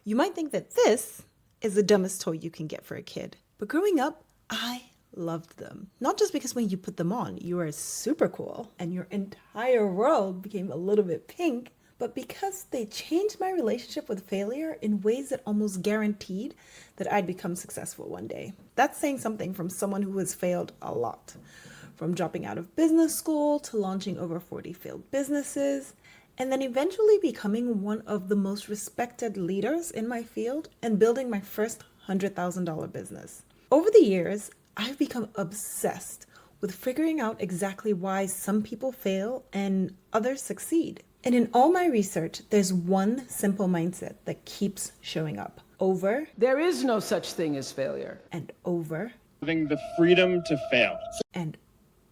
You might think that this is the dumbest toy you can get for a kid, but growing up, I loved them. Not just because when you put them on, you were super cool and your entire world became a little bit pink, but because they changed my relationship with failure in ways that almost guaranteed that I'd become successful one day. That's saying something from someone who has failed a lot. From dropping out of business school to launching over 40 failed businesses, and then eventually becoming one of the most respected leaders in my field and building my first $100,000 business. Over the years, I've become obsessed with figuring out exactly why some people fail and others succeed. And in all my research, there's one simple mindset that keeps showing up over There is no such thing as failure. and over Having the freedom to fail. and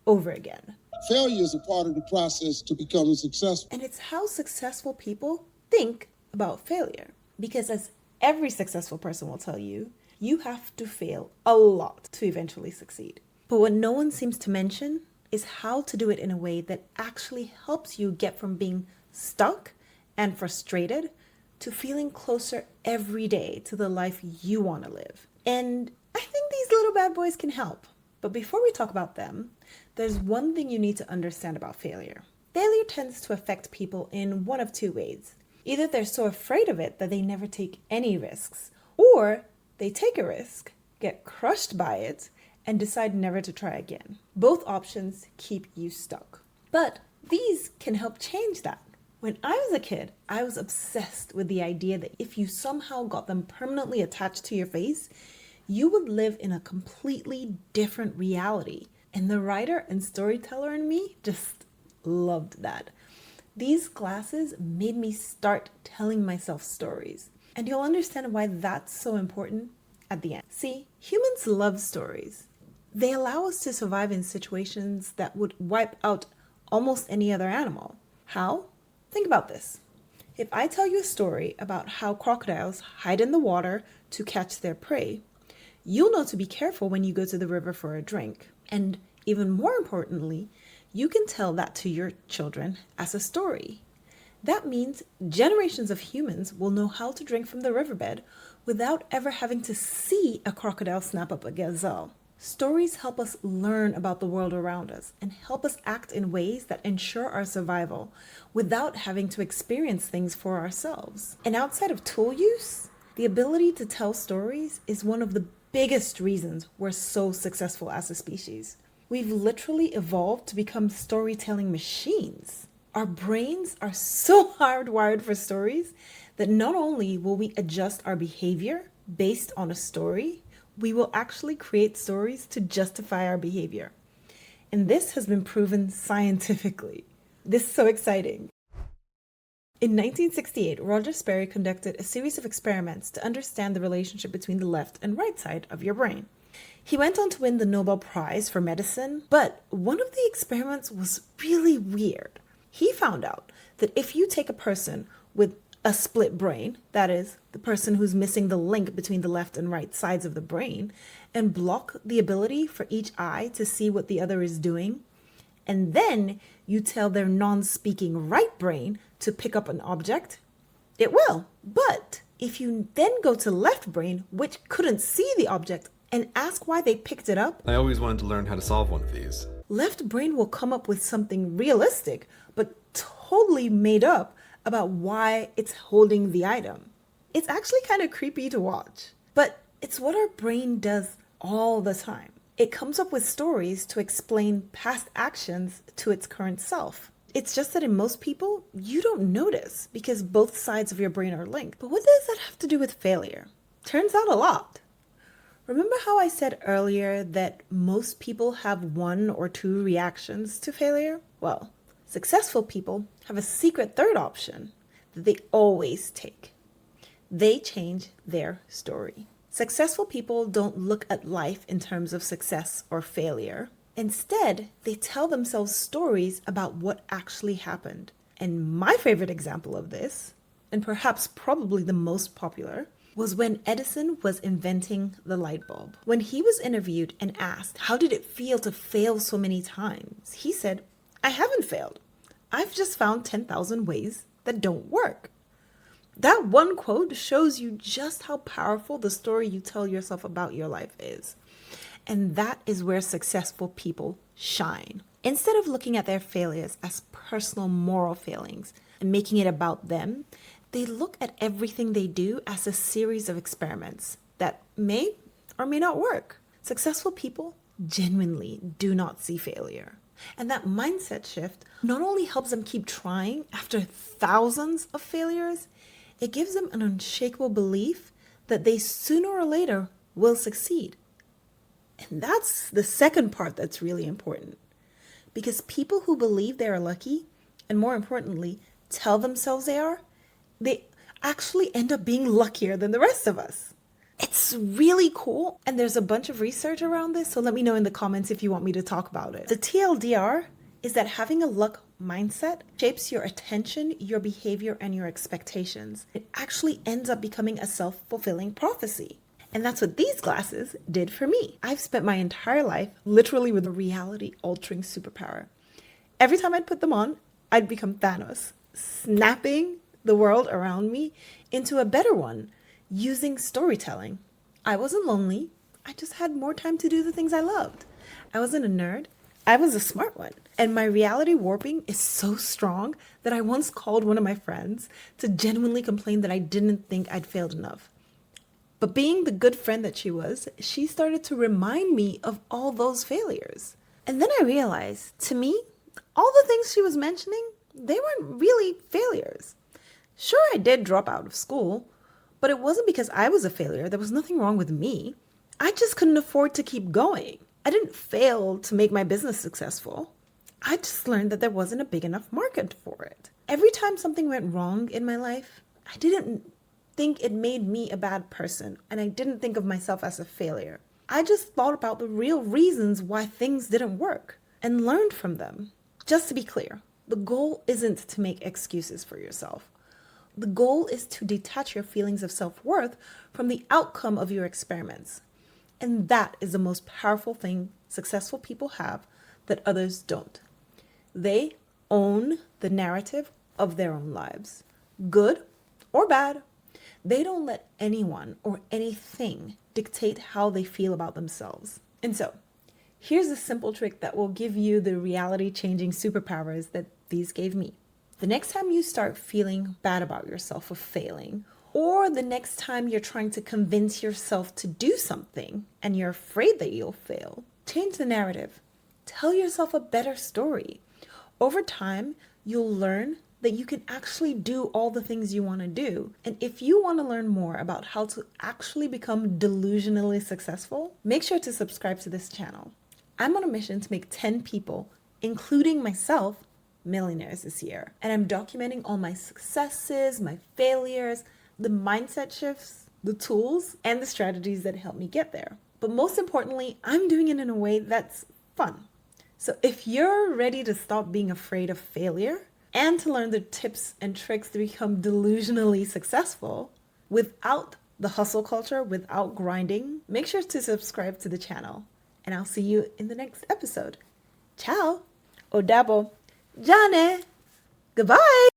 over again. Failure is a part of the process to becoming successful. And it's how successful people think about failure. Because as every successful person will tell you, you have to fail a lot to eventually succeed. But what no one seems to mention is how to do it in a way that actually helps you get from being stuck and frustrated to feeling closer every day to the life you want to live. And I think these little bad boys can help. But before we talk about them, there's one thing you need to understand about failure. Failure tends to affect people in one of two ways. Either they're so afraid of it that they never take any risks, or they take a risk, get crushed by it, and decide never to try again. Both options keep you stuck. But these can help change that. When I was a kid, I was obsessed with the idea that if you somehow got them permanently attached to your face, you would live in a completely different reality. And the writer and storyteller in me just loved that. These glasses made me start telling myself stories. And you'll understand why that's so important at the end. See, humans love stories. They allow us to survive in situations that would wipe out almost any other animal. How? Think about this. If I tell you a story about how crocodiles hide in the water to catch their prey, you'll know to be careful when you go to the river for a drink. And even more importantly, you can tell that to your children as a story. That means generations of humans will know how to drink from the riverbed without ever having to see a crocodile snap up a gazelle. Stories help us learn about the world around us and help us act in ways that ensure our survival without having to experience things for ourselves. And outside of tool use, the ability to tell stories is one of the biggest reasons we're so successful as a species. We've literally evolved to become storytelling machines. Our brains are so hardwired for stories that not only will we adjust our behavior based on a story, we will actually create stories to justify our behavior. And this has been proven scientifically. This is so exciting. In 1968, Roger Sperry conducted a series of experiments to understand the relationship between the left and right side of your brain. He went on to win the Nobel Prize for medicine, but one of the experiments was really weird. He found out that if you take a person with a split brain, that is, the person who's missing the link between the left and right sides of the brain, and block the ability for each eye to see what the other is doing, and then you tell their non-speaking right brain to pick up an object, it will. But if you then go to left brain, which couldn't see the object, and ask why they picked it up, I always wanted to learn how to solve one of these. left brain will come up with something realistic, but totally made up about why it's holding the item. It's actually kind of creepy to watch, but it's what our brain does all the time. It comes up with stories to explain past actions to its current self. It's just that in most people, you don't notice because both sides of your brain are linked. But what does that have to do with failure? Turns out a lot. Remember how I said earlier that most people have one or two reactions to failure? Well, successful people have a secret third option that they always take. They change their story. Successful people don't look at life in terms of success or failure. Instead, they tell themselves stories about what actually happened. And my favorite example of this, and perhaps probably the most popular, was when Edison was inventing the light bulb. When he was interviewed and asked, how did it feel to fail so many times? He said, I haven't failed. I've just found 10,000 ways that don't work. That one quote shows you just how powerful the story you tell yourself about your life is. And that is where successful people shine. Instead of looking at their failures as personal moral failings and making it about them, they look at everything they do as a series of experiments that may or may not work. Successful people genuinely do not see failure. And that mindset shift not only helps them keep trying after thousands of failures, it gives them an unshakable belief that they sooner or later will succeed. And that's the second part that's really important. Because people who believe they are lucky, and more importantly, tell themselves they actually end up being luckier than the rest of us. It's really cool. And there's a bunch of research around this, so let me know in the comments if you want me to talk about it. The TLDR is that having a luck mindset shapes your attention, your behavior, and your expectations. It actually ends up becoming a self-fulfilling prophecy. And that's what these glasses did for me. I've spent my entire life literally with a reality-altering superpower. Every time I'd put them on, I'd become Thanos, snapping the world around me into a better one using storytelling. I wasn't lonely. I just had more time to do the things I loved. I wasn't a nerd. I was a smart one. And my reality warping is so strong that I once called one of my friends to genuinely complain that I didn't think I'd failed enough. But being the good friend that she was, she started to remind me of all those failures. And then I realized, to me, all the things she was mentioning, they weren't really failures. Sure, I did drop out of school, but it wasn't because I was a failure. There was nothing wrong with me. I just couldn't afford to keep going. I didn't fail to make my business successful. I just learned that there wasn't a big enough market for it. Every time something went wrong in my life, I didn't think it made me a bad person, and I didn't think of myself as a failure. I just thought about the real reasons why things didn't work and learned from them. Just to be clear, the goal isn't to make excuses for yourself. The goal is to detach your feelings of self-worth from the outcome of your experiments. And that is the most powerful thing successful people have that others don't. They own the narrative of their own lives, good or bad. They don't let anyone or anything dictate how they feel about themselves. And so, here's a simple trick that will give you the reality-changing superpowers that these gave me. The next time you start feeling bad about yourself for failing, or the next time you're trying to convince yourself to do something and you're afraid that you'll fail, change the narrative. Tell yourself a better story. Over time, you'll learn that you can actually do all the things you want to do. And if you want to learn more about how to actually become delusionally successful, make sure to subscribe to this channel. I'm on a mission to make 10 people, including myself, millionaires this year. And I'm documenting all my successes, my failures, the mindset shifts, the tools, and the strategies that help me get there. But most importantly, I'm doing it in a way that's fun. So if you're ready to stop being afraid of failure and to learn the tips and tricks to become delusionally successful without the hustle culture, without grinding, make sure to subscribe to the channel. And I'll see you in the next episode. Ciao! O dabo! Jane! Goodbye!